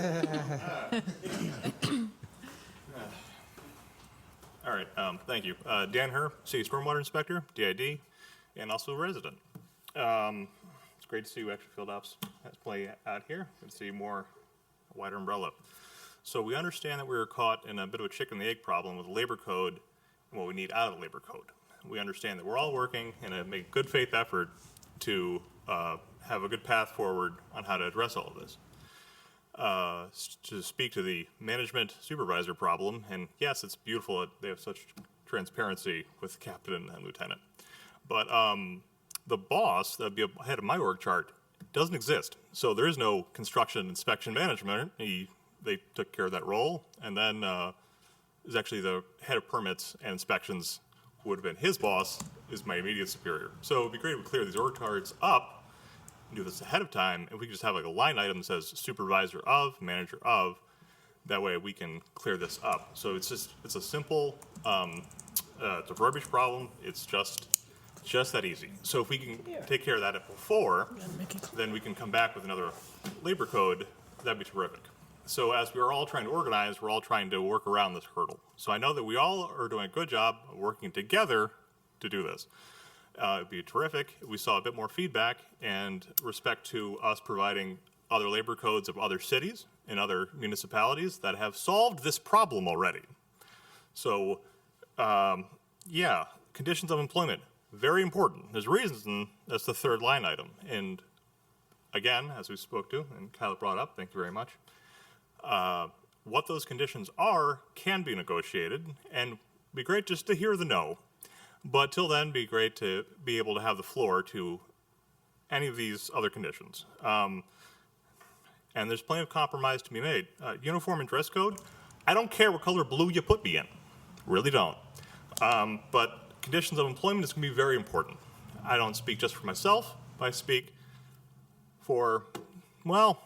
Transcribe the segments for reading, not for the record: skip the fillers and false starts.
All right, thank you. Dan Herr, City Stormwater Inspector, DID, and also a resident. It's great to see you actually field ops has play out here. Good to see more wider umbrella. So we understand that we were caught in a bit of a chicken and the egg problem with the labor code and what we need out of the labor code. We understand that we're all working in a make good faith effort to have a good path forward on how to address all of this. To speak to the management supervisor problem, and yes, it's beautiful that they have such transparency with captain and lieutenant. But the boss, that would be ahead of my org chart, doesn't exist. So there is no construction inspection management. They took care of that role, and then is actually the head of permits and inspections, who would have been his boss, is my immediate superior. So it'd be great if we clear these org charts up, do this ahead of time, and we can just have like a line item that says supervisor of, manager of. That way we can clear this up. So it's a simple, it's a verbiage problem. It's just that easy. So if we can take care of that before, then we can come back with another labor code. That'd be terrific. So as we're all trying to organize, we're all trying to work around this hurdle. So I know that we all are doing a good job of working together to do this. It'd be terrific if we saw a bit more feedback and respect to us providing other labor codes of other cities and other municipalities that have solved this problem already. So, yeah, conditions of employment, very important. There's a reason that's the third line item. And again, as we spoke to, and Kyle brought up, thank you very much, what those conditions are can be negotiated, and it'd be great just to hear the no. But till then, it'd be great to be able to have the floor to any of these other conditions. And there's plenty of compromise to be made. Uniform and dress code, I don't care what color blue you put me in. Really don't. But conditions of employment is going to be very important. I don't speak just for myself, but I speak for, well,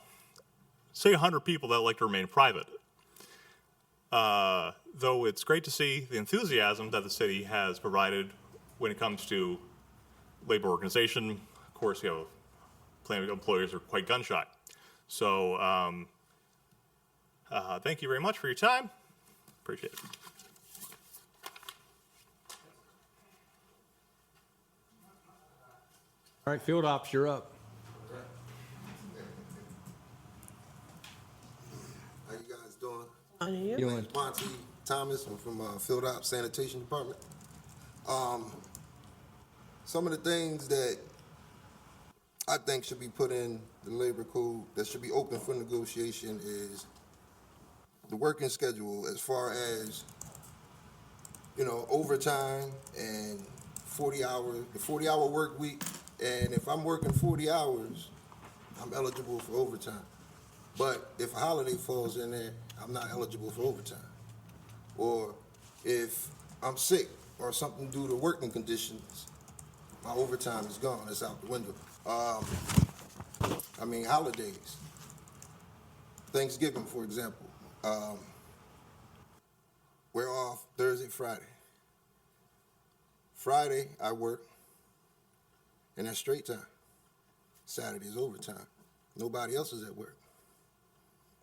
say 100 people that like to remain private. Though it's great to see the enthusiasm that the city has provided when it comes to labor organization. Of course, you know, plenty of employers are quite gun shy. So thank you very much for your time. Appreciate it. All right, field ops, you're up. How you guys doing? You My want- name's Monty Thomas. I'm from Field Ops Sanitation Department. Some of the things that I think should be put in the labor code that should be open for negotiation is the working schedule, as far as, you know, overtime and the 40-hour work week. And if I'm working 40 hours, I'm eligible for overtime. But if a holiday falls in there, I'm not eligible for overtime. Or if I'm sick or something due to working conditions, my overtime is gone. It's out the window. Holidays. Thanksgiving, for example. We're off Thursday, Friday. Friday, I work, and that's straight time. Saturday is overtime. Nobody else is at work.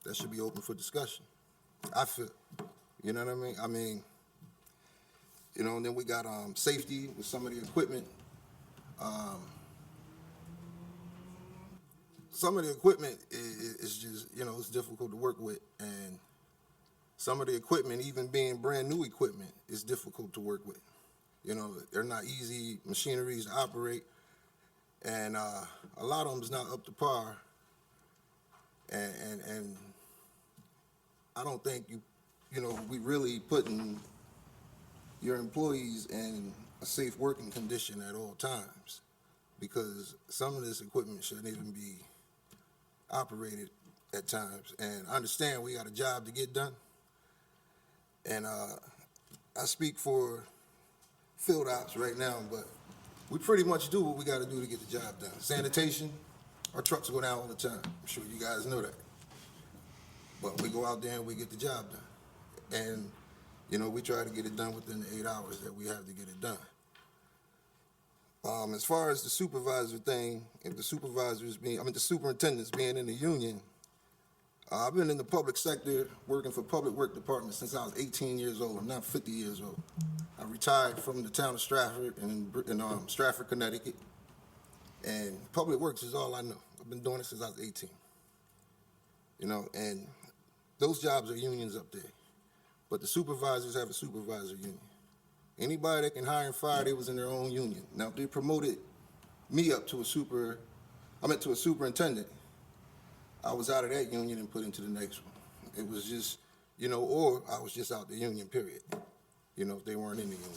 That should be open for discussion. I feel, you know what I mean? And then we got safety with some of the equipment. Some of the equipment is just, it's difficult to work with. And some of the equipment, even being brand new equipment, is difficult to work with. They're not easy machineries to operate. And a lot of them is not up to par. And I don't think we really putting your employees in a safe working condition at all times, because some of this equipment shouldn't even be operated at times. And I understand we got a job to get done. And I speak for field ops right now, but we pretty much do what we got to do to get the job done. Sanitation, our trucks go down all the time. I'm sure you guys know that. But we go out there and we get the job done. And, we try to get it done within the 8 hours that we have to get it done. As far as the supervisor thing, if the superintendents being in the union, I've been in the public sector working for public work department since I was 18 years old. I'm now 50 years old. I retired from the town of Stratford in Stratford, Connecticut. And public works is all I know. I've been doing it since I was 18. You know, and those jobs are unions up there. But the supervisors have a supervisor union. Anybody that can hire and fire, they was in their own union. Now, if they promoted me up to a superintendent, I was out of that union and put into the next one. It was just, you know, or I was just out the union, period. You know, if they weren't in the union.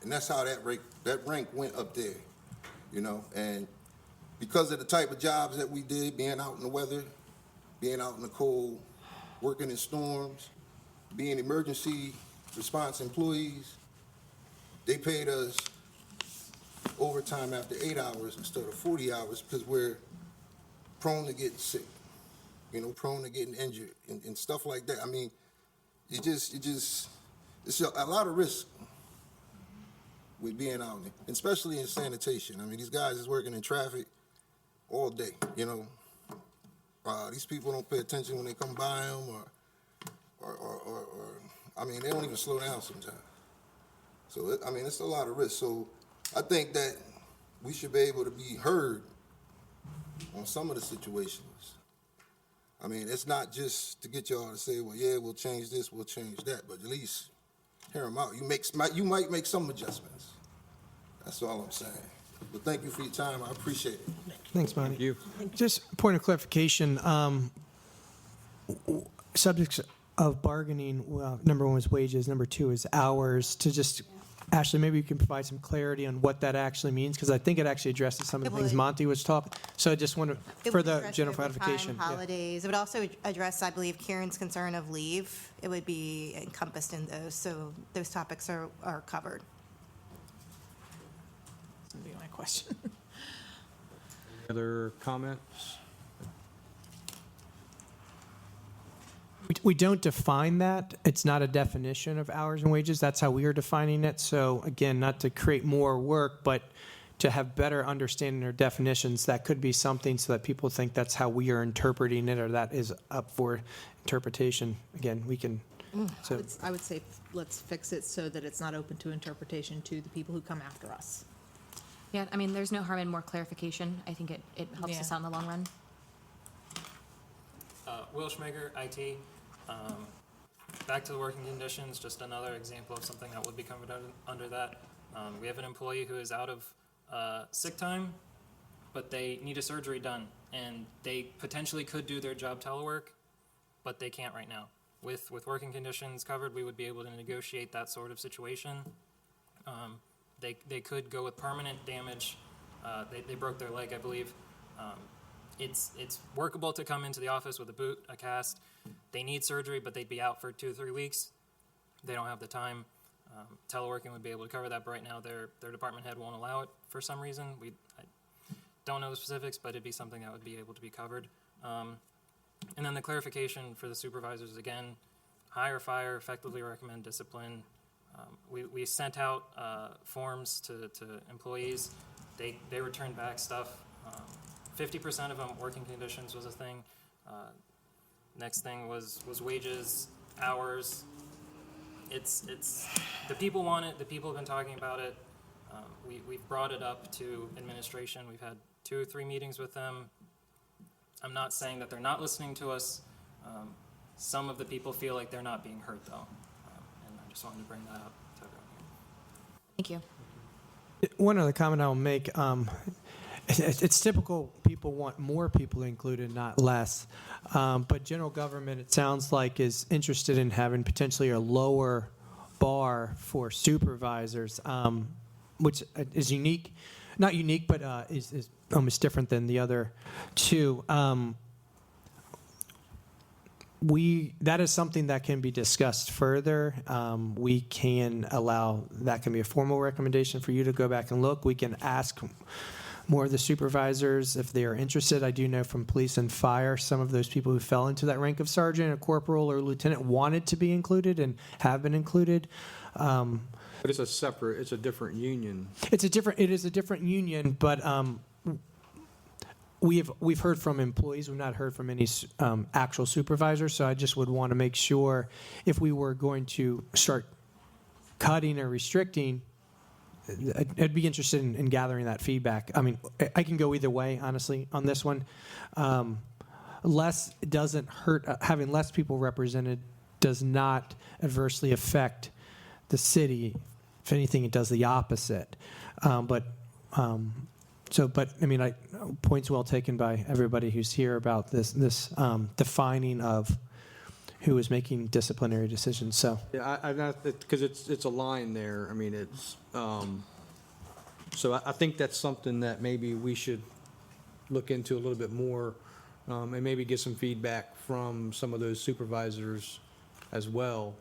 And that's how that rank went up there, you know. And because of the type of jobs that we did, being out in the weather, being out in the cold, working in storms, being emergency response employees, they paid us overtime after 8 hours instead of 40 hours because we're prone to getting sick, you know, prone to getting injured and stuff like that. I mean, it's a lot of risk with being out there, especially in sanitation. I mean, these guys is working in traffic all day, you know. These people don't pay attention when they come by them or I mean, they don't even slow down sometimes. So, I mean, it's a lot of risk. So I think that we should be able to be heard on some of the situations. I mean, it's not just to get y'all to say, well, yeah, we'll change this, we'll change that, but at least hear them out. You might make some adjustments. That's all I'm saying. But thank you for your time. I appreciate it. Thanks, Monty. You. Just a point of clarification. Subjects of bargaining, well, number one is wages, number two is hours. To just, Ashley, maybe you can provide some clarity on what that actually means, because I think it actually addresses some of the It things would. Monty was talking. So I just want to, It for would the address general overtime, clarification. yeah. holidays. It would also address, I believe, Kieran's concern of leave. It would be encompassed in those, so those topics are covered. That's gonna be my question. Other comments? We don't define that. It's not a definition of hours and wages. That's how we are defining it. So again, not to create more work, but to have better understanding or definitions, that could be something so that people think that's how we are interpreting it or that is up for interpretation. Again, we can, so, I would say let's fix it so that it's not open to interpretation to the people who come after us. Yeah, I mean, there's no harm in more clarification. I think it helps Yeah. us out in the long run. Will Schmager, IT. Back to the working conditions, just another example of something that would be covered under that. We have an employee who is out of sick time, but they need a surgery done, and they potentially could do their job telework, but they can't right now. With working conditions covered, we would be able to negotiate that sort of situation. They could go with permanent damage. They broke their leg, I believe. It's workable to come into the office with a boot, a cast. They need surgery, but they'd be out for 2 or 3 weeks. They don't have the time. Teleworking would be able to cover that, but right now their department head won't allow it for some reason. I don't know the specifics, but it'd be something that would be able to be covered. And then the clarification for the supervisors, again, hire, fire, effectively recommend discipline. We sent out forms to employees. They returned back stuff. 50% of them, working conditions was a thing. Next thing was wages, hours. It's the people want it. The people have been talking about it. We've brought it up to administration. We've had 2 or 3 meetings with them. I'm not saying that they're not listening to us. Some of the people feel like they're not being heard, though. And I just wanted to bring that up to everyone here. Thank you. one other comment I'll make. It's typical people want more people included, not less. But general government, it sounds like, is interested in having potentially a lower bar for supervisors, which is unique. Not unique, but is almost different than the other two. That is something that can be discussed further. We can allow, that can be a formal recommendation for you to go back and look. We can ask more of the supervisors if they are interested. I do know from police and fire, some of those people who fell into that rank of sergeant or corporal or lieutenant wanted to be included and have been included. But it's a different union. It is a different union, but we've heard from employees. We've not heard from any actual supervisors. So I just would want to make sure if we were going to start cutting or restricting, I'd be interested in gathering that feedback. I mean, I can go either way, honestly, on this one. Less doesn't hurt. Having less people represented does not adversely affect the city. If anything, it does the opposite. But I mean, points well taken by everybody who's here about this defining of who is making disciplinary decisions. So Yeah, because it's a line there. I mean, it's, so I think that's something that maybe we should look into a little bit more, and maybe get some feedback from some of those supervisors as well,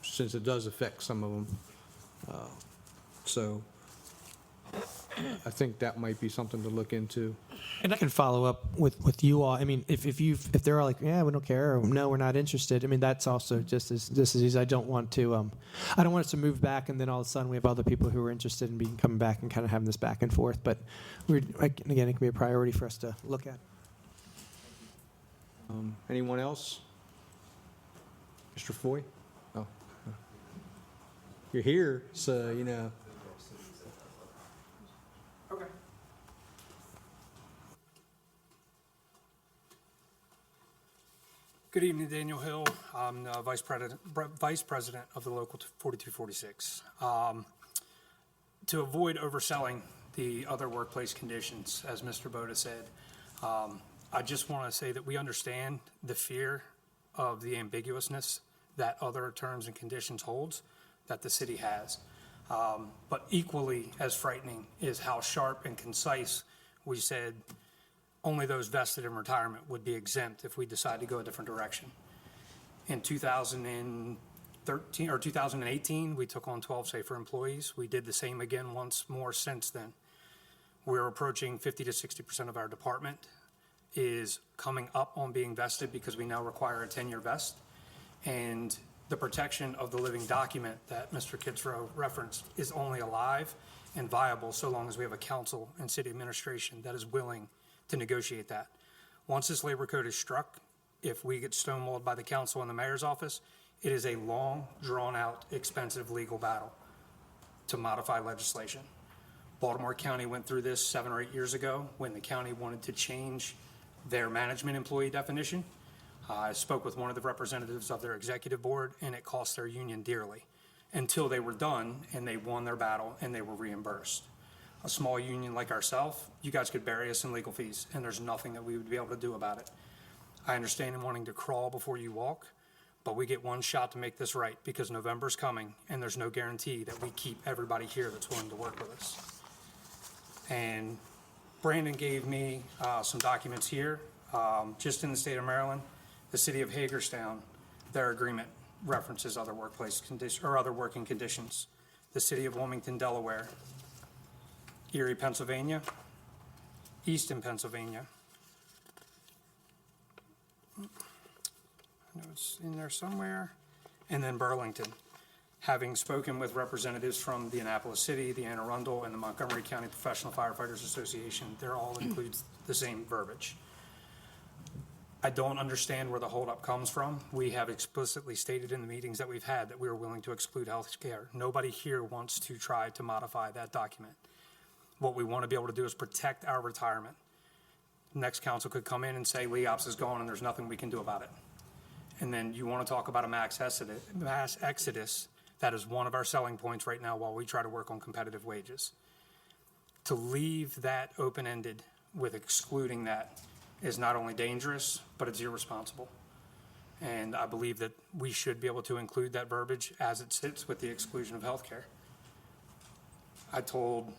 since it does affect some of them. So I think that might be something to look into. And I can follow up with you all. I mean, if they're all like, yeah, we don't care, or no, we're not interested. I mean, that's also just as easy. I don't want us to move back and then all of a sudden we have other people who are interested in coming back and kind of having this back and forth. But again, it can be a priority for us to look at. Anyone else? Mr. Foy? Oh. You're here, so, you know. Okay. Good evening, Daniel Hill. I'm the Vice President of the Local 4246. To avoid overselling the other workplace conditions, as Mr. Boda said, I just want to say that we understand the fear of the ambiguousness that other terms and conditions holds that the city has. But equally as frightening is how sharp and concise we said only those vested in retirement would be exempt if we decide to go a different direction. In 2013 or 2018, we took on 12 safer employees. We did the same again once more since then. We're approaching 50 to 60% of our department is coming up on being vested because we now require a 10-year vest. And the protection of the living document that Mr. Kitzrow referenced is only alive and viable so long as we have a council and city administration that is willing to negotiate that. Once this labor code is struck, if we get stonewalled by the council and the mayor's office, it is a long, drawn-out, expensive legal battle to modify legislation. Baltimore County went through this 7 or 8 years ago when the county wanted to change their management employee definition. I spoke with one of the representatives of their executive board, and it cost their union dearly until they were done and they won their battle and they were reimbursed. A small union like ourselves, you guys could bury us in legal fees, and there's nothing that we would be able to do about it. I understand in wanting to crawl before you walk, but we get one shot to make this right because November's coming, and there's no guarantee that we keep everybody here that's willing to work with us. And Brandon gave me some documents here. Just in the state of Maryland, the city of Hagerstown, their agreement references other workplace conditions or other working conditions. The city of Wilmington, Delaware, Erie, Pennsylvania, Easton, Pennsylvania. I know it's in there somewhere. And then Burlington. Having spoken with representatives from the Annapolis City, the Anne Arundel, and the Montgomery County Professional Firefighters Association, they're all includes the same verbiage. I don't understand where the holdup comes from. We have explicitly stated in the meetings that we've had that we are willing to exclude health care. Nobody here wants to try to modify that document. What we want to be able to do is protect our retirement. Next council could come in and say, LEOPS is gone and there's nothing we can do about it. And then you want to talk about a mass exodus. That is one of our selling points right now while we try to work on competitive wages. To leave that open-ended with excluding that is not only dangerous, but it's irresponsible. And I believe that we should be able to include that verbiage as it sits with the exclusion of health care. I told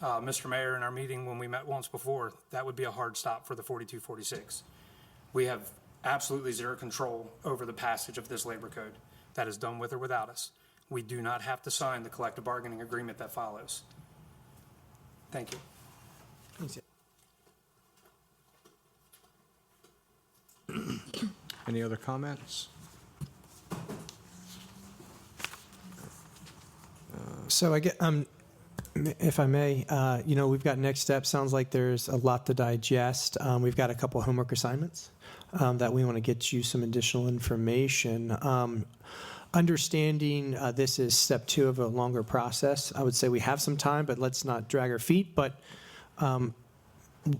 Mr. Mayor in our meeting when we met once before, that would be a hard stop for the 4246. We have absolutely zero control over the passage of this labor code. That is done with or without us. We do not have to sign the collective bargaining agreement that follows. Thank you. Any other comments? So I get If I may, we've got next steps. Sounds like there's a lot to digest. We've got a couple of homework assignments that we want to get you some additional information. Understanding this is step 2 of a longer process, I would say we have some time, but let's not drag our feet. But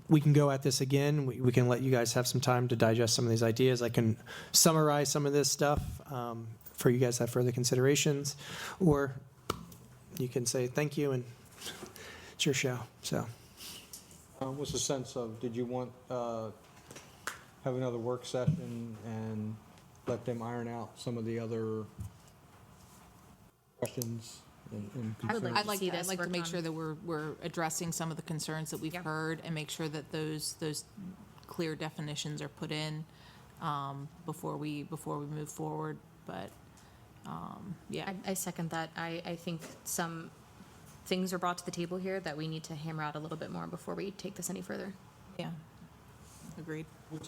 we can go at this again. We can let you guys have some time to digest some of these ideas. I can summarize some of this stuff for you guys to have further considerations, or you can say thank you and it's your show. So, What's the sense of, did you want, have another work session and let them iron out some of the other questions and I would concerns? like to see this I'd like to worked make on. sure that we're addressing some of the concerns that we've Yep. heard and make sure that those clear definitions are put in before we move forward. But yeah. I second that. I think some things are brought to the table here that we need to hammer out a little bit more before we take this any further. Yeah, agreed.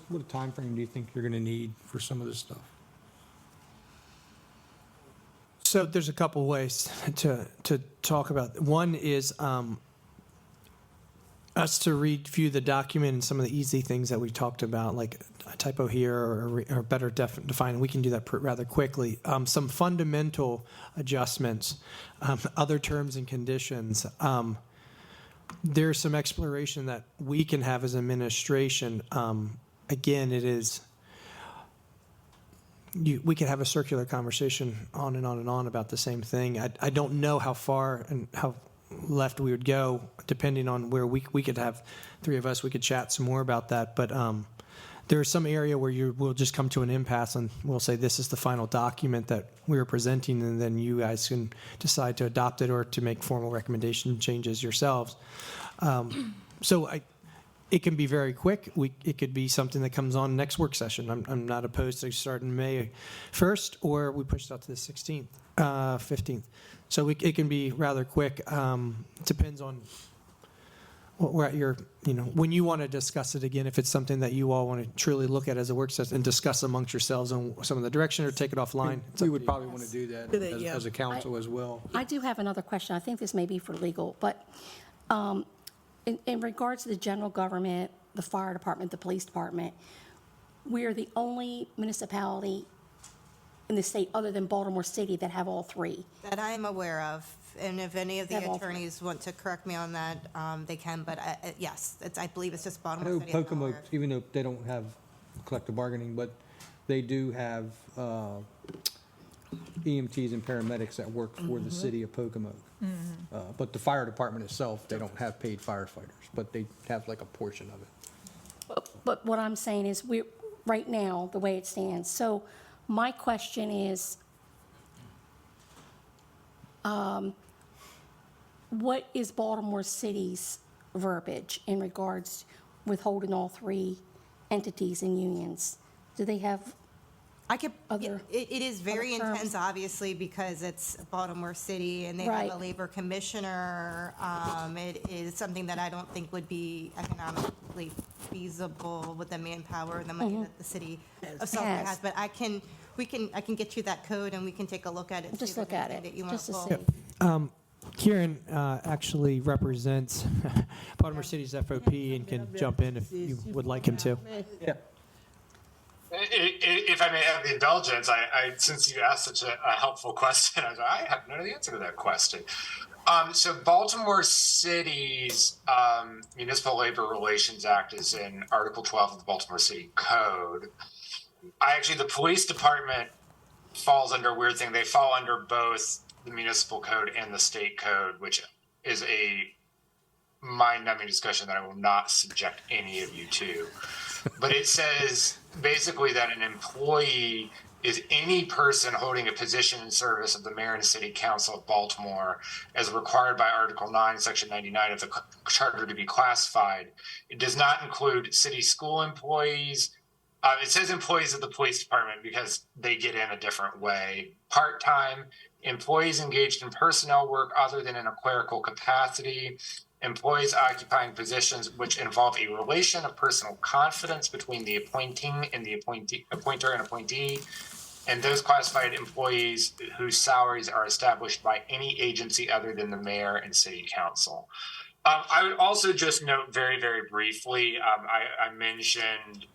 What time frame do you think you're going to need for some of this stuff? so there's a couple ways to talk about. One is us to review the document and some of the easy things that we talked about, like a typo here or better define. We can do that rather quickly. Some fundamental adjustments, other terms and conditions. There's some exploration that we can have as administration. Again, it is, we could have a circular conversation on and on and on about the same thing. I don't know how far and how left we would go, depending on where we could have 3 of us, we could chat some more about that. But there's some area where we'll just come to an impasse and we'll say, this is the final document that we are presenting, and then you guys can decide to adopt it or to make formal recommendation changes yourselves. It can be very quick. It could be something that comes on next work session. I'm not opposed to starting May 1st, or we push it out to the 16th, 15th. So it can be rather quick. Depends on what we're at your, when you want to discuss it again, if it's something that you all want to truly look at as a work session and discuss amongst yourselves on some of the direction, or take it offline. We would probably want to do that as a council as well. I do have another question. I think this may be for legal, but in regards to the general government, the fire department, the police department, we are the only municipality in the state other than Baltimore City that have all 3. That I am aware of, and if any of the Have all 3. attorneys want to correct me on that, they can, but yes, I believe it's just I Baltimore know City. I'm not Pocomo, aware of. even though they don't have collective bargaining, but they do have EMTs and paramedics that work for the city of Pocomo. But the fire department itself, they don't have paid firefighters, but they have like a portion of it. But what I'm saying is, right now, the way it stands. So my question is, what is Baltimore City's verbiage in regards withholding all 3 entities and unions? Do they have I could, other- it is very other terms? intense, obviously, because it's Baltimore City and they have Right. a labor commissioner. It is something that I don't think would be economically feasible with the manpower and the money that the city of Salisbury Has. has. But I can get you that code and we can take a look at it. see Just if look it's at anything it, that you wanna just to pull. see. Kieran actually represents Baltimore City's FOP and can jump in if you would like him to. Yeah. If I may have the indulgence, since you asked such a helpful question, I have no answer to that question. So Baltimore City's Municipal Labor Relations Act is in Article 12 of the Baltimore City Code. The police department falls under a weird thing. They fall under both the municipal code and the state code, which is a mind-numbing discussion that I will not subject any of you to. But it says basically that an employee is any person holding a position in service of the mayor and city council of Baltimore as required by Article 9, Section 99 of the charter to be classified. It does not include city school employees. It says employees of the police department because they get in a different way. Part-time employees engaged in personnel work other than in a clerical capacity, employees occupying positions which involve a relation of personal confidence between the appointing and the appointer and appointee, and those classified employees whose salaries are established by any agency other than the mayor and city council. I would also just note very, very briefly, I mentioned,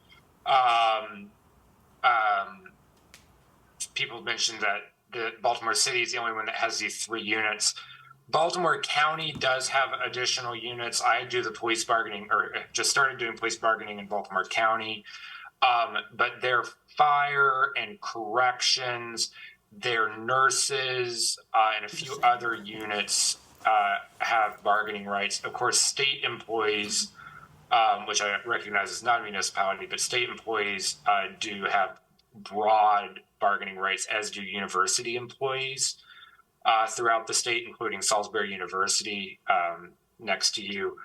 people mentioned that the Baltimore City is the only one that has these 3 units. Baltimore County does have additional units. I do the police bargaining, or just started doing police bargaining in Baltimore County. But their fire and corrections, their nurses, and a few other units have bargaining rights. Of course, state employees, which I recognize is not a municipality, but state employees do have broad bargaining rights, as do university employees throughout the state, including Salisbury University next to you.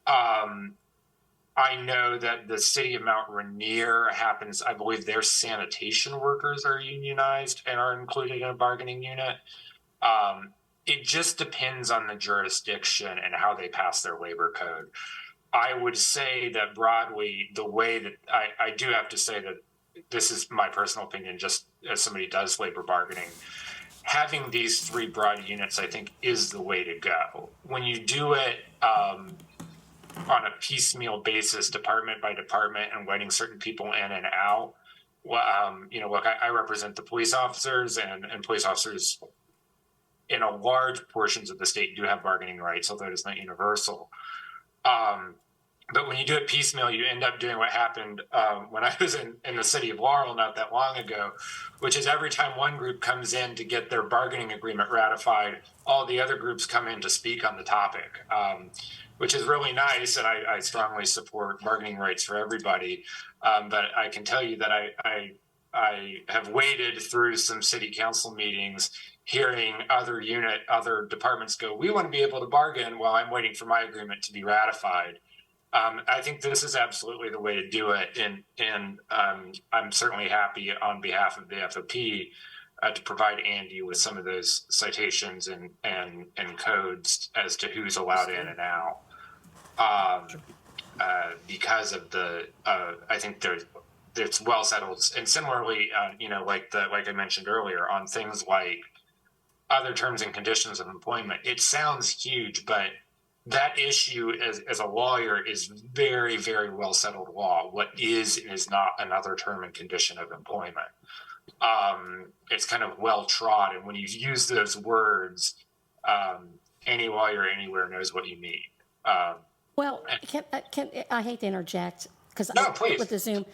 I know that the city of Mount Rainier happens, I believe their sanitation workers are unionized and are included in a bargaining unit. It just depends on the jurisdiction and how they pass their labor code. I would say that broadly, the way that I do have to say that this is my personal opinion, just as somebody does labor bargaining, having these 3 broad units, I think, is the way to go. When you do it on a piecemeal basis, department by department, and letting certain people in and out, well, look, I represent the police officers, and police officers in a large portions of the state do have bargaining rights, although it's not universal. But when you do it piecemeal, you end up doing what happened when I was in the city of Laurel not that long ago, which is every time one group comes in to get their bargaining agreement ratified, all the other groups come in to speak on the topic, which is really nice. And I strongly support bargaining rights for everybody. But I can tell you that I have waded through some city council meetings hearing other departments go, we want to be able to bargain while I'm waiting for my agreement to be ratified. I think this is absolutely the way to do it, and I'm certainly happy on behalf of the FOP to provide Andy with some of those citations and codes as to who's allowed in and out. Because of I think it's well settled, and similarly, like I mentioned earlier, on things like other terms and conditions of employment. It sounds huge, but that issue as a lawyer is very, very well settled law. What is and is not another term and condition of employment. It's kind of well trod, and when you use those words, any lawyer anywhere knows what you mean. Well, I hate to interject because please. with the Zoom,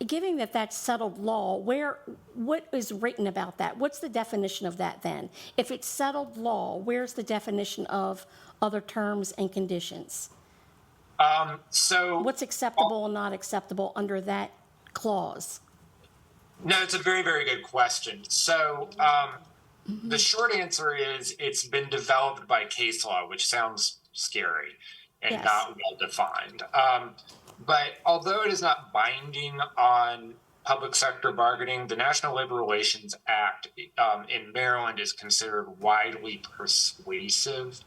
given that that's settled law, what is written about that? What's the definition of that then? If it's settled law, where's the definition of other terms and conditions? So what's acceptable and not acceptable under that clause? No, it's a very, very good question. So the short answer is it's been developed by case law, which sounds scary and not well defined. But although it is not binding on public sector bargaining, the National Labor Relations Act in Maryland is considered widely persuasive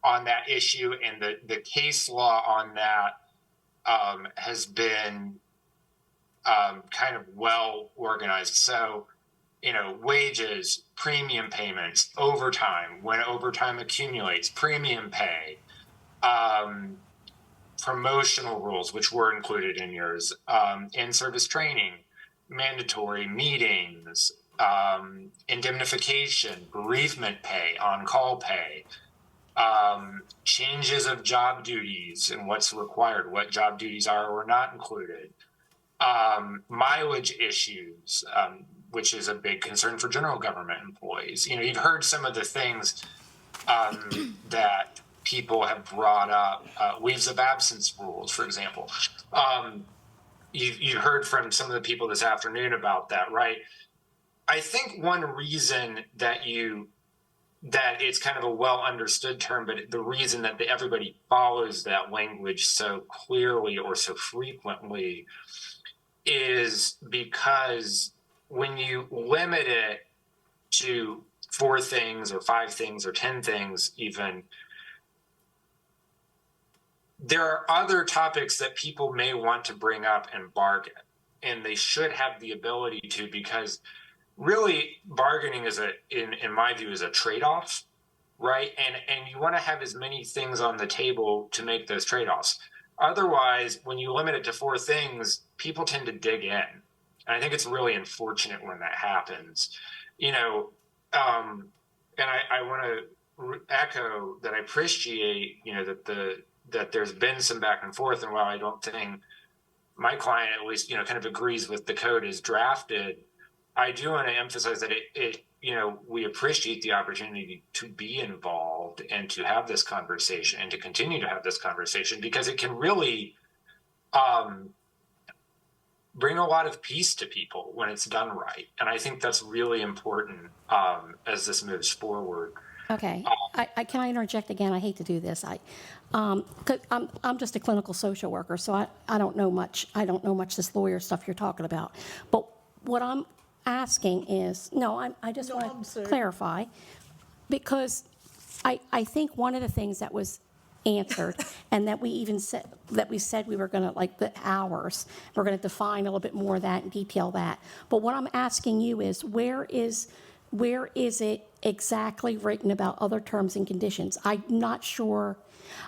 on that issue, and the case law on that has been kind of well organized. So, wages, premium payments, overtime, when overtime accumulates, premium pay, promotional rules, which were included in yours, in-service training, mandatory meetings, indemnification, bereavement pay, on-call pay, changes of job duties and what's required, what job duties are or not included, mileage issues, which is a big concern for general government employees. You've heard some of the things that people have brought up, leaves of absence rules, for example. You heard from some of the people this afternoon about that, right? I think one reason that it's kind of a well understood term, but the reason that everybody follows that language so clearly or so frequently is because when you limit it to 4 things or 5 things or 10 things even, there are other topics that people may want to bring up and bargain, and they should have the ability to, because really bargaining is in my view, is a trade-off, right? And you want to have as many things on the table to make those trade-offs. Otherwise, when you limit it to 4 things, people tend to dig in. And I think it's really unfortunate when that happens. You know, and I want to echo that I appreciate, you know, that there's been some back and forth. And while I don't think my client at least, you know, kind of agrees with the code as drafted, I do want to emphasize that it you know, we appreciate the opportunity to be involved and to have this conversation and to continue to have this conversation, because it can really bring a lot of peace to people when it's done right. And I think that's really important as this moves forward. Okay, can I interject again? I hate to do this. 'Cause I'm just a clinical social worker, so I don't know much. I don't know much this lawyer stuff you're talking about. But what I'm asking is, I just want to clarify, because I think one of the things that was answered, and that we even said, we were going to, like the hours, we're going to define a little bit more of that and detail that. But what I'm asking you is, where is it exactly written about other terms and conditions? I'm not sure.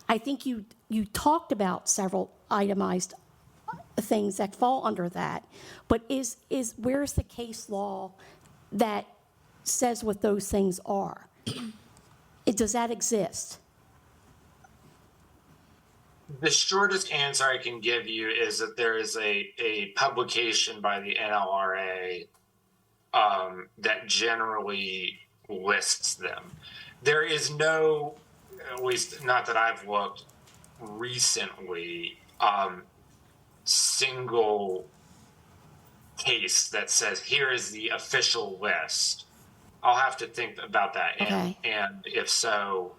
I think you talked about several itemized things that fall under that, but where's the case law that says what those things are? Does that exist? The shortest answer I can give you is that there is a publication by the NLRA that generally lists them. There is no, at least not that I've looked recently, single case that says here is the official list. I'll have to think about that, Okay. and if so,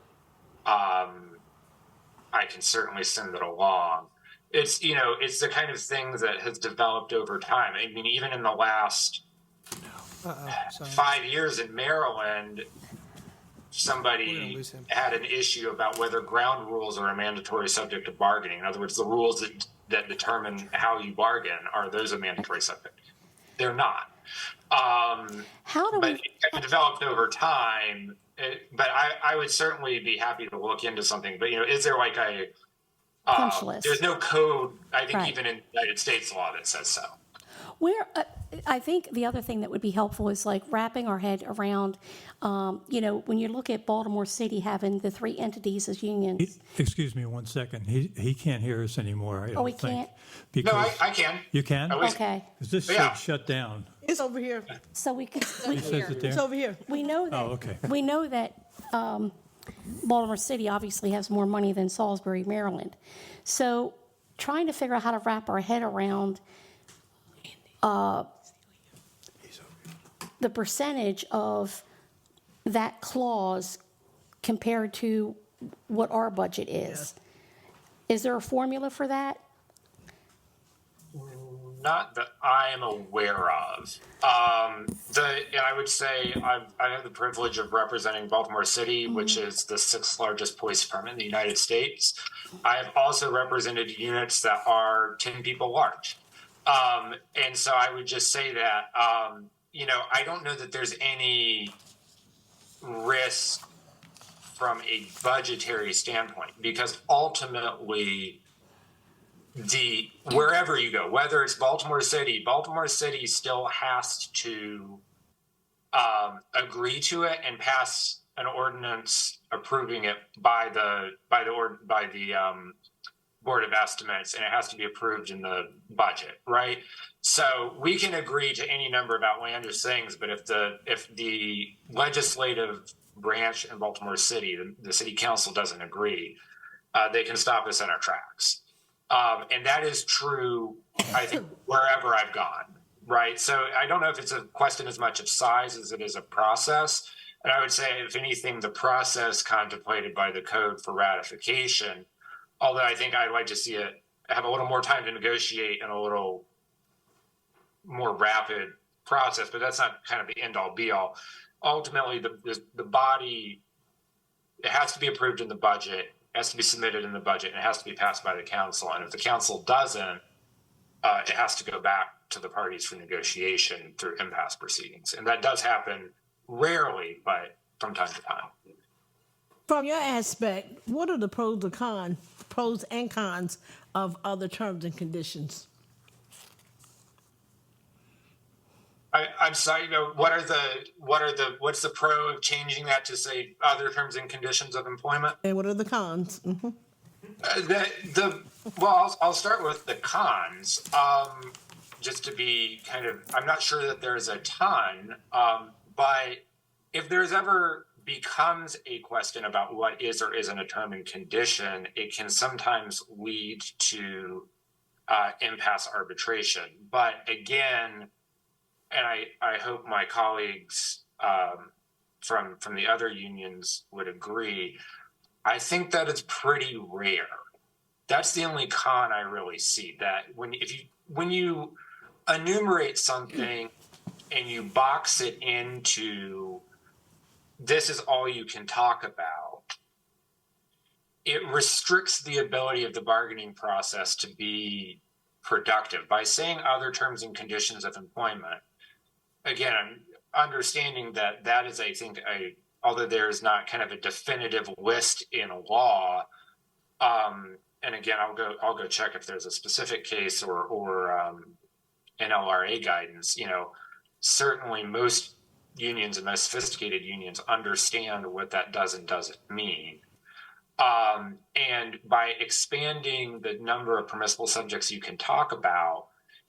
I can certainly send it along. It's, you know, it's the kind of thing that has developed over time. I mean, even in the last 5 years in Maryland, somebody had an issue about whether ground rules are a mandatory subject of bargaining. In other words, the rules that determine how you bargain, are those a mandatory subject? They're not. But it developed over time. But I would certainly be happy to look into something. But, you know, is there like a Punch list. There's no code, I think, Right. even in United States law that says so. I think the other thing that would be helpful is like wrapping our head around, you know, when you look at Baltimore City having the 3 entities as unions. Excuse me 1 second. He can't hear us anymore. I don't He think. can't? No, Because I can. You can? Okay, Because this Yeah. said shut down. It's over here. so It says it there? It's over here. we know that. Oh, okay. We know that Baltimore City obviously has more money than Salisbury, Maryland. So trying to figure out how to wrap our head around the percentage of that clause compared to what our budget is. Is there a formula for that? Not that I am aware of. And I would say I have the privilege of representing Baltimore City, which is the 6th largest police department in the United States. I have also represented units that are 10 people large. And so I would just say that, you know, I don't know that there's any risk from a budgetary standpoint, because ultimately, wherever you go, whether it's Baltimore City still has to agree to it and pass an ordinance approving it by the Board of Estimates, and it has to be approved in the budget, right? So we can agree to any number of outlandish things, but if the legislative branch in Baltimore City, the city council, doesn't agree, they can stop us in our tracks. And that is true, I think, wherever I've gone, right? So I don't know if it's a question as much of size as it is a process. And I would say, if anything, the process contemplated by the code for ratification, although I think I'd like to see it have a little more time to negotiate and a little more rapid process, but that's not kind of the end all be all. Ultimately, the body, it has to be approved in the budget. It has to be submitted in the budget, and it has to be passed by the council. And if the council doesn't, it has to go back to the parties for negotiation through impasse proceedings. And that does happen rarely, but from time to time. From your aspect, what are the pros and cons of other terms and conditions? I'm sorry, what's the pro of changing that to say other terms and conditions of employment? And what are the cons? Mm-hmm. Well, I'll start with the cons. Just to be I'm not sure that there's a ton, but if there's ever becomes a question about what is or isn't a term and condition, it can sometimes lead to impasse arbitration. But again, and I hope my colleagues from the other unions would agree, I think that it's pretty rare. That's the only con I really see, that when you enumerate something and you box it into this is all you can talk about, it restricts the ability of the bargaining process to be productive. By saying other terms and conditions of employment, again, I'm understanding that is, I think, although there is not kind of a definitive list in law, and again, I'll go check if there's a specific case or NLRA guidance. Certainly most unions and most sophisticated unions understand what that does and doesn't mean. And by expanding the number of permissible subjects you can talk about,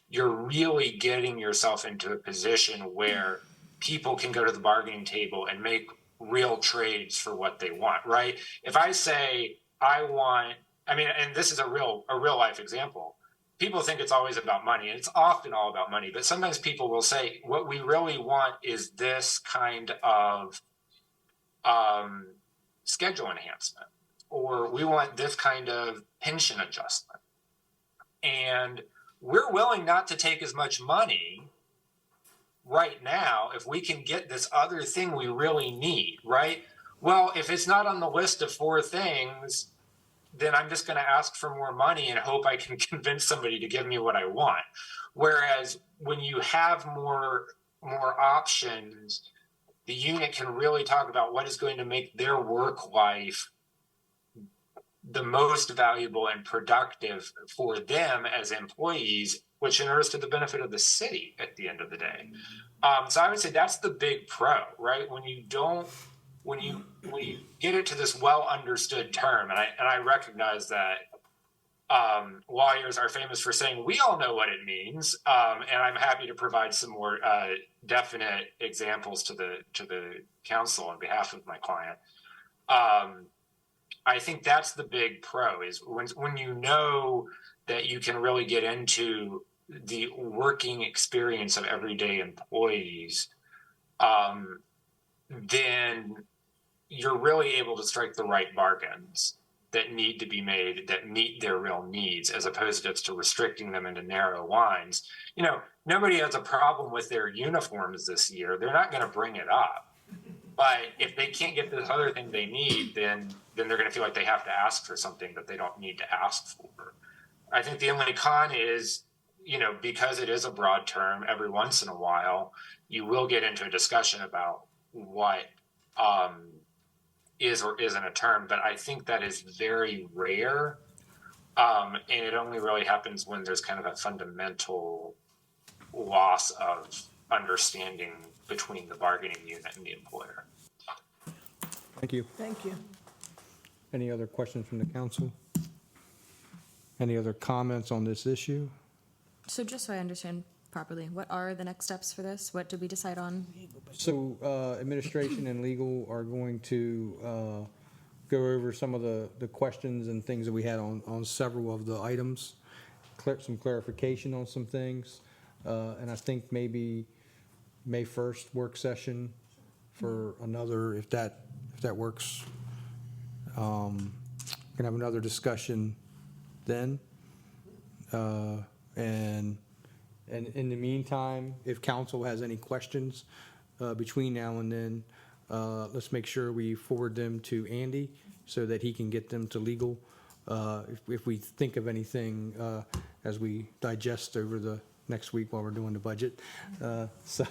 you're really getting yourself into a position where people can go to the bargaining table and make real trades for what they want, right? If I say and this is a real life example. People think it's always about money, and it's often all about money, but sometimes people will say, what we really want is this kind of schedule enhancement, or we want this kind of pension adjustment. And we're willing not to take as much money right now if we can get this other thing we really need, right? Well, if it's not on the list of 4 things, then I'm just going to ask for more money and hope I can convince somebody to give me what I want. Whereas when you have more options, the unit can really talk about what is going to make their work life the most valuable and productive for them as employees, which inures to the benefit of the city at the end of the day. So I would say that's the big pro, right? When you get it to this well understood term, and I recognize that lawyers are famous for saying we all know what it means, and I'm happy to provide some more definite examples to the council on behalf of my client. I think that's the big pro, is when you know that you can really get into the working experience of everyday employees, then you're really able to strike the right bargains that need to be made that meet their real needs, as opposed to just restricting them into narrow lines. Nobody has a problem with their uniforms this year. They're not going to bring it up. But if they can't get this other thing they need, then they're going to feel like they have to ask for something that they don't need to ask for. I think the only con is, because it is a broad term, every once in a while, you will get into a discussion about what is or isn't a term. But I think that is very rare. And it only really happens when there's kind of a fundamental loss of understanding between the bargaining unit and the employer. Thank you. Thank you. Any other questions from the council? Any other comments on this issue? So just so I understand properly, what are the next steps for this? What did we decide on? So administration and legal are going to go over some of the questions and things that we had on several of the items, some clarification on some things, and I think maybe May 1st work session for another, if that works. Gonna have another discussion then. And in the meantime, if council has any questions between now and then, let's make sure we forward them to Andy, so that he can get them to legal, if we think of anything, as we digest over the next week while we're doing the budget. So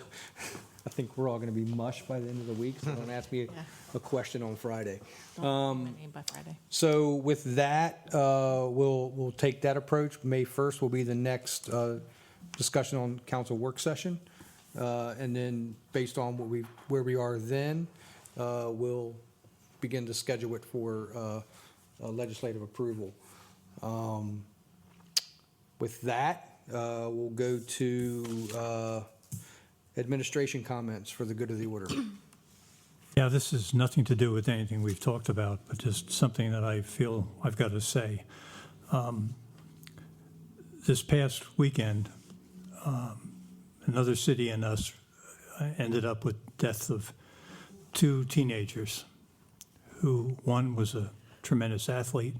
I think we're all gonna be mush by the end of the week, so don't ask me a question on Friday. Don't name my name by Friday. So with that, we'll take that approach. May 1st will be the next discussion on council work session. And then based on where we are then, we'll begin to schedule it for legislative approval. With that, we'll go to administration comments for the good of the order. Yeah, this has nothing to do with anything we've talked about, but just something that I feel I've got to say. This past weekend, another city and us ended up with death of 2 teenagers, who one was a tremendous athlete,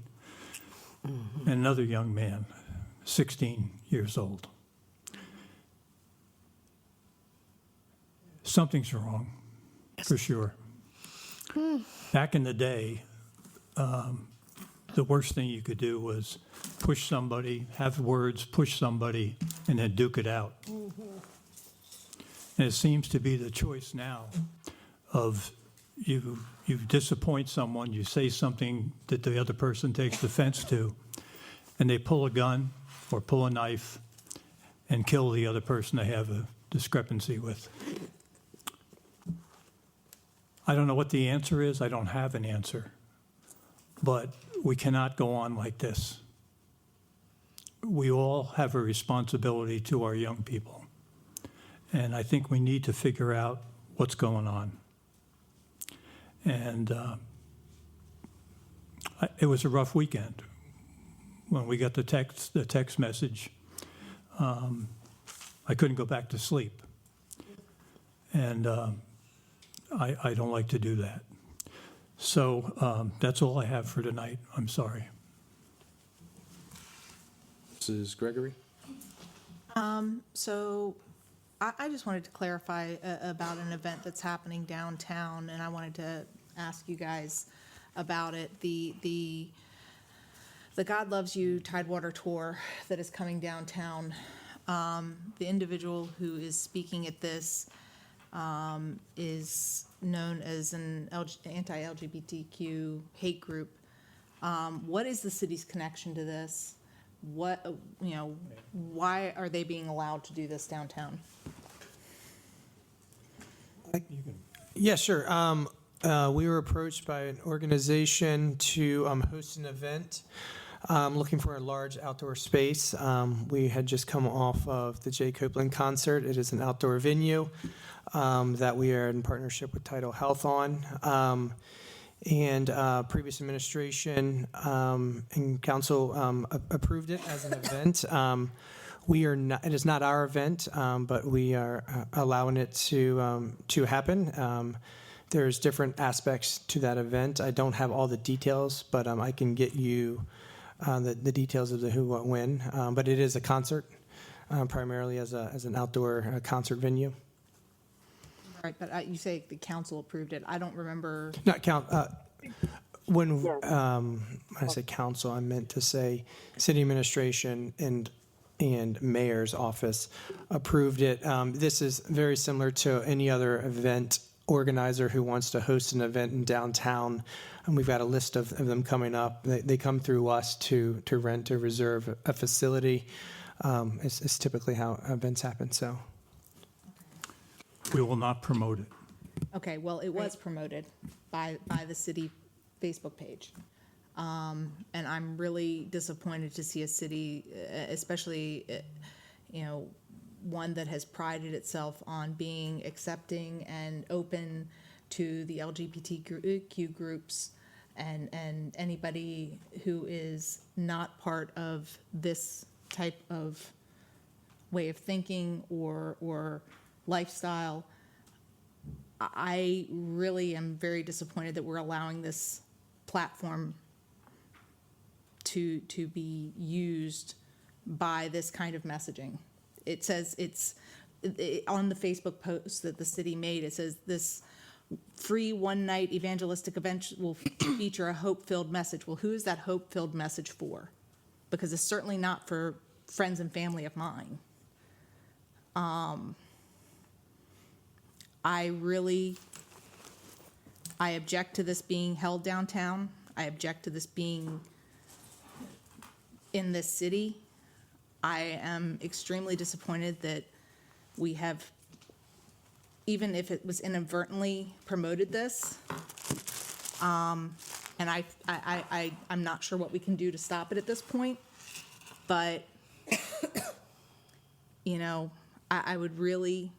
and another young man, 16 years old. Something's wrong, for sure. Back in the day, the worst thing you could do was push somebody, have words, push somebody, and then duke it out. And it seems to be the choice now of you disappoint someone, you say something that the other person takes offense to, and they pull a gun or pull a knife and kill the other person they have a discrepancy with. I don't know what the answer is. I don't have an answer. But we cannot go on like this. We all have a responsibility to our young people. And I think we need to figure out what's going on. And it was a rough weekend. When we got the text message, I couldn't go back to sleep. And I don't like to do that. So that's all I have for tonight. I'm sorry. Mrs. Gregory? So I just wanted to clarify about an event that's happening downtown, and I wanted to ask you guys about it. The God Loves You Tidewater Tour that is coming downtown. The individual who is speaking at this is known as an anti-LGBTQ hate group. What is the city's connection to this? Why are they being allowed to do this downtown? Yeah, sure. We were approached by an organization to host an event looking for a large outdoor space. We had just come off of the Jay Copeland concert. It is an outdoor venue that we are in partnership with Tidal Health on. And previous administration and council approved it as an event. We are not. It is not our event, but we are allowing it to happen. There's different aspects to that event. I don't have all the details, but I can get you the details of the who, what, when. But it is a concert, primarily as an outdoor concert venue. Right, but you say the council approved it. I don't remember. Not count. When I say council, I meant to say city administration and mayor's office approved it. This is very similar to any other event organizer who wants to host an event in downtown. And we've got a list of them coming up. They come through us to rent or reserve a facility. It's typically how events happen. So We will not promote it. Okay, well, it was promoted by the city Facebook page. And I'm really disappointed to see a city, especially, one that has prided itself on being accepting and open to the LGBTQ groups and anybody who is not part of this type of way of thinking or lifestyle. I really am very disappointed that we're allowing this platform to be used by this kind of messaging. It says on the Facebook post that the city made, it says this free one-night evangelistic event will feature a hope-filled message. Well, who is that hope-filled message for? Because it's certainly not for friends and family of mine. I object to this being held downtown. I object to this being in this city. I am extremely disappointed that we have, even if it was inadvertently, promoted this. And I'm not sure what we can do to stop it at this point, but, you know, I would really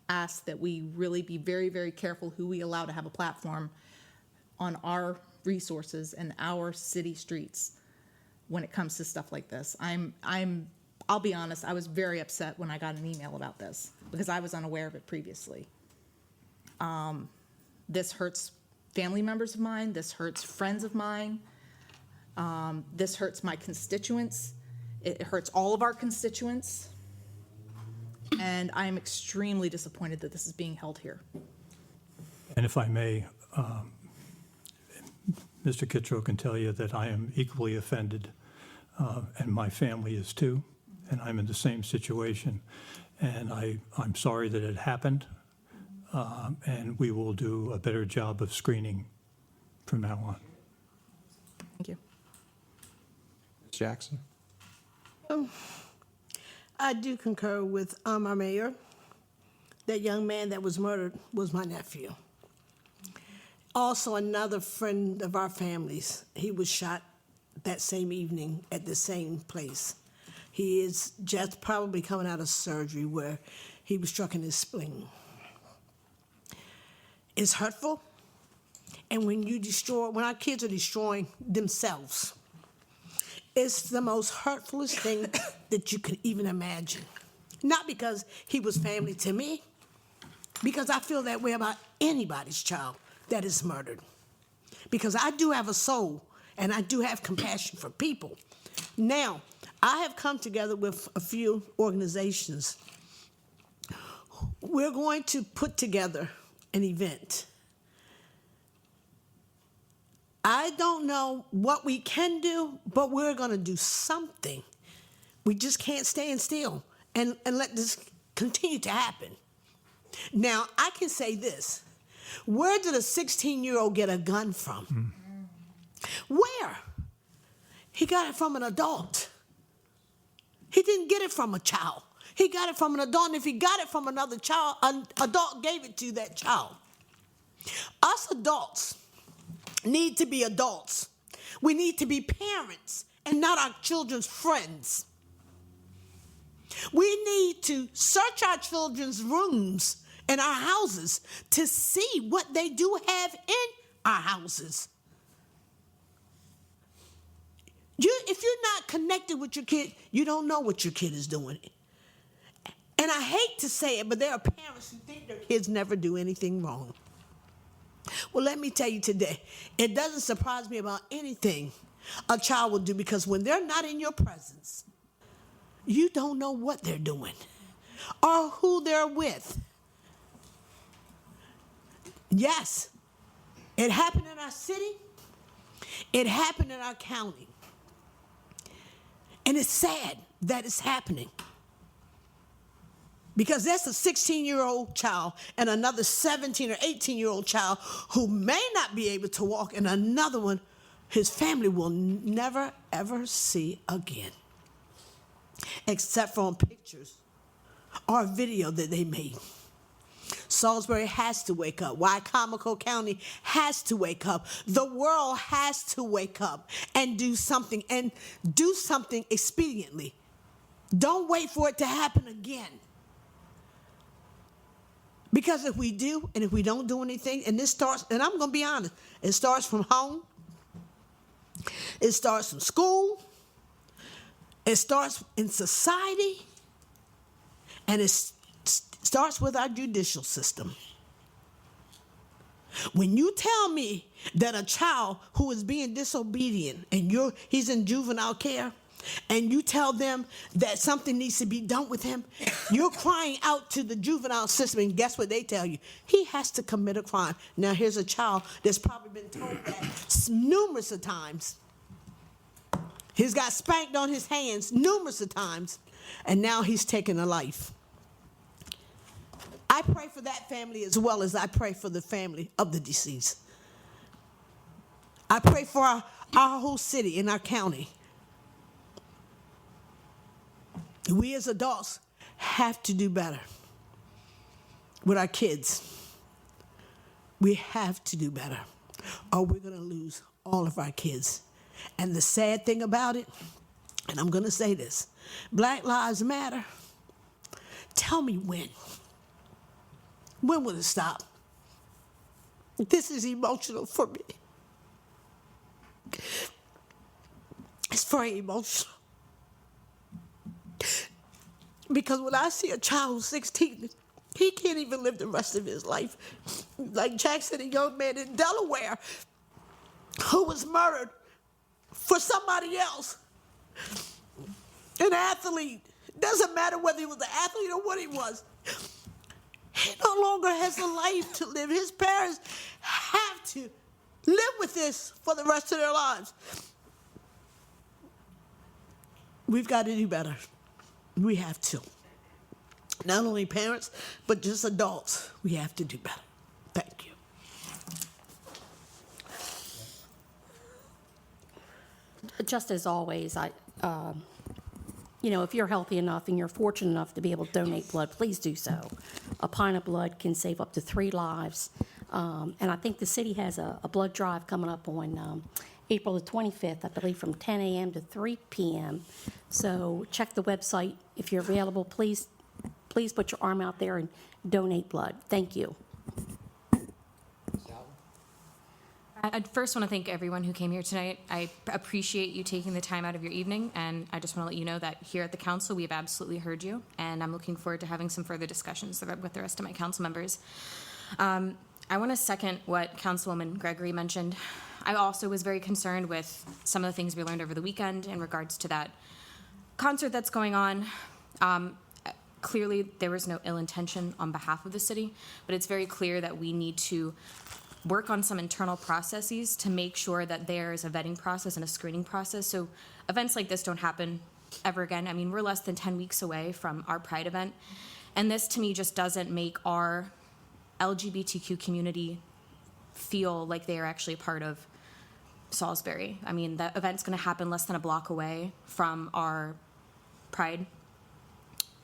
ask that we really be very, very careful who we allow to have a platform on our resources and our city streets when it comes to stuff like this. I'll be honest, I was very upset when I got an email about this because I was unaware of it previously. This hurts family members of mine. This hurts friends of mine. This hurts my constituents. It hurts all of our constituents. And I am extremely disappointed that this is being held here. And if I may, Mr. Kittredge can tell you that I am equally offended, and my family is too, and I'm in the same situation. And I'm sorry that it happened, and we will do a better job of screening from now on. Thank you. Ms. Jackson? I do concur with our mayor. That young man that was murdered was my nephew. Also, another friend of our family's, he was shot that same evening at the same place. He is just probably coming out of surgery where he was struck in his spleen. It's hurtful. And when our kids are destroying themselves, it's the most hurtfulest thing that you can even imagine. Not because he was family to me, because I feel that way about anybody's child that is murdered. Because I do have a soul, and I do have compassion for people. Now, I have come together with a few organizations. We're going to put together an event. I don't know what we can do, but we're going to do something. We just can't stand still and let this continue to happen. Now, I can say this. Where did a 16-year-old get a gun from? Where? He got it from an adult. He didn't get it from a child. He got it from an adult, and if he got it from another child, an adult gave it to that child. Us adults need to be adults. We need to be parents and not our children's friends. We need to search our children's rooms and our houses to see what they do have in our houses. If you're not connected with your kid, you don't know what your kid is doing. And I hate to say it, but there are parents who think their kids never do anything wrong. Well, let me tell you today, it doesn't surprise me about anything a child will do, because when they're not in your presence, you don't know what they're doing or who they're with. Yes, it happened in our city. It happened in our county. And it's sad that it's happening. Because that's a 16-year-old child and another 17 or 18-year-old child who may not be able to walk, and another one his family will never, ever see again. Except for on pictures or a video that they made. Salisbury has to wake up. Wycomico County has to wake up. The world has to wake up and do something expediently. Don't wait for it to happen again. Because if we do, and if we don't do anything, and this starts, and I'm going to be honest, it starts from home, it starts from school, it starts in society, and it starts with our judicial system. When you tell me that a child who is being disobedient and he's in juvenile care, and you tell them that something needs to be done with him, you're crying out to the juvenile system, and guess what they tell you? He has to commit a crime. Now, here's a child that's probably been told that numerous of times. He's got spanked on his hands numerous of times, and now he's taken a life. I pray for that family as well as I pray for the family of the deceased. I pray for our whole city and our county. We as adults have to do better with our kids. We have to do better, or we're going to lose all of our kids. And the sad thing about it, and I'm going to say this, Black Lives Matter. Tell me when. When will it stop? This is emotional for me. It's very emotional. Because when I see a child who's 16, he can't even live the rest of his life. Like Jack said, a young man in Delaware who was murdered for somebody else. An athlete. Doesn't matter whether he was an athlete or what he was. He no longer has a life to live. His parents have to live with this for the rest of their lives. We've got to do better. We have to. Not only parents, but just adults. We have to do better. Thank you. Just as always, if you're healthy enough and you're fortunate enough to be able to donate blood, please do so. A pint of blood can save up to 3 lives. And I think the city has a blood drive coming up on April the 25th, I believe, from 10 a.m. to 3 p.m. So check the website. If you're available, please put your arm out there and donate blood. Thank you. I first want to thank everyone who came here tonight. I appreciate you taking the time out of your evening, and I just want to let you know that here at the council, we have absolutely heard you, and I'm looking forward to having some further discussions with the rest of my council members. I want to second what Councilwoman Gregory mentioned. I also was very concerned with some of the things we learned over the weekend in regards to that concert that's going on. Clearly, there was no ill intention on behalf of the city, but it's very clear that we need to work on some internal processes to make sure that there is a vetting process and a screening process so events like this don't happen ever again. I mean, we're less than 10 weeks away from our Pride event, and this to me just doesn't make our LGBTQ community feel like they are actually a part of Salisbury. I mean, that event's going to happen less than a block away from our Pride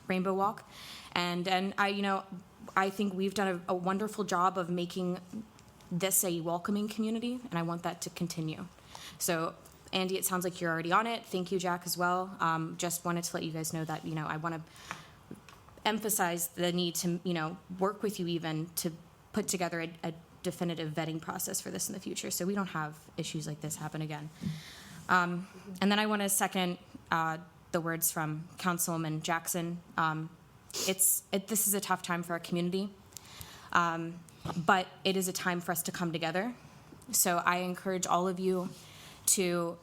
Rainbow Walk, and I think we've done a wonderful job of making this a welcoming community, and I want that to continue. So, Andy, it sounds like you're already on it. Thank you, Jack, as well. Just wanted to let you guys know that, I want to emphasize the need to, work with you even to put together a definitive vetting process for this in the future so we don't have issues like this happen again. And then I want to second the words from Councilwoman Jackson. This is a tough time for our community. But it is a time for us to come together. So I encourage all of you to,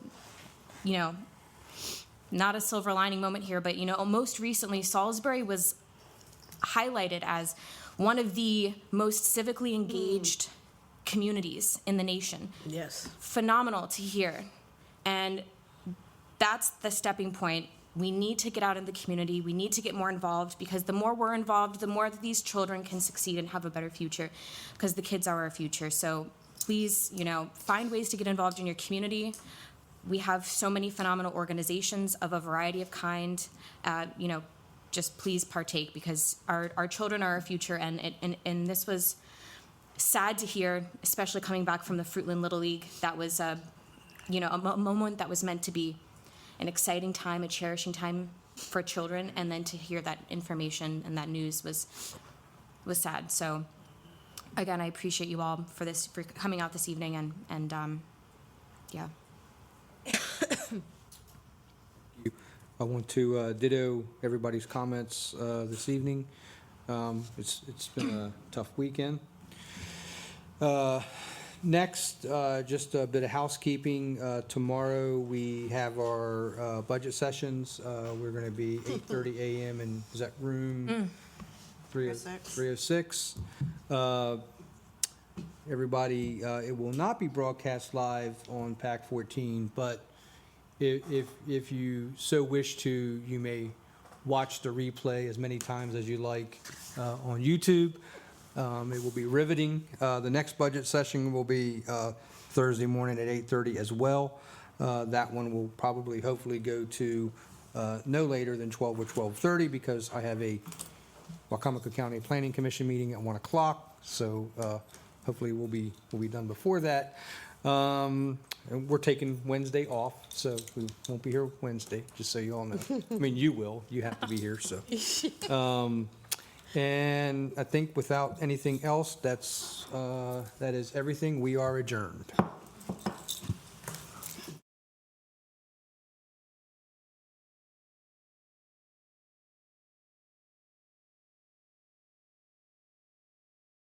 not a silver lining moment here, but, most recently, Salisbury was highlighted as one of the most civically engaged communities in the nation. Yes. Phenomenal to hear. And that's the stepping point. We need to get out in the community. We need to get more involved, because the more we're involved, the more that these children can succeed and have a better future, because the kids are our future. So please, find ways to get involved in your community. We have so many phenomenal organizations of a variety of kind. Just please partake, because our children are our future. And this was sad to hear, especially coming back from the Fruitland Little League. That was a moment that was meant to be an exciting time, a cherishing time for children, and then to hear that information and that news was sad. So, again, I appreciate you all for coming out this evening, and yeah. I want to ditto everybody's comments this evening. It's been a tough weekend. Next, just a bit of housekeeping. Tomorrow, we have our budget sessions. We're going to be 8:30 a.m. in, is that room? 306. Everybody, it will not be broadcast live on PAC 14, but if you so wish to, you may watch the replay as many times as you like on YouTube. It will be riveting. The next budget session will be Thursday morning at 8:30 as well. That one will probably, hopefully, go to no later than 12 or 12:30 because I have a Wacomico County Planning Commission meeting at 1 o'clock. So hopefully we'll be done before that. And we're taking Wednesday off, so we won't be here Wednesday, just so you all know. I mean, you will. You have to be here, so. And I think without anything else, that is everything. We are adjourned.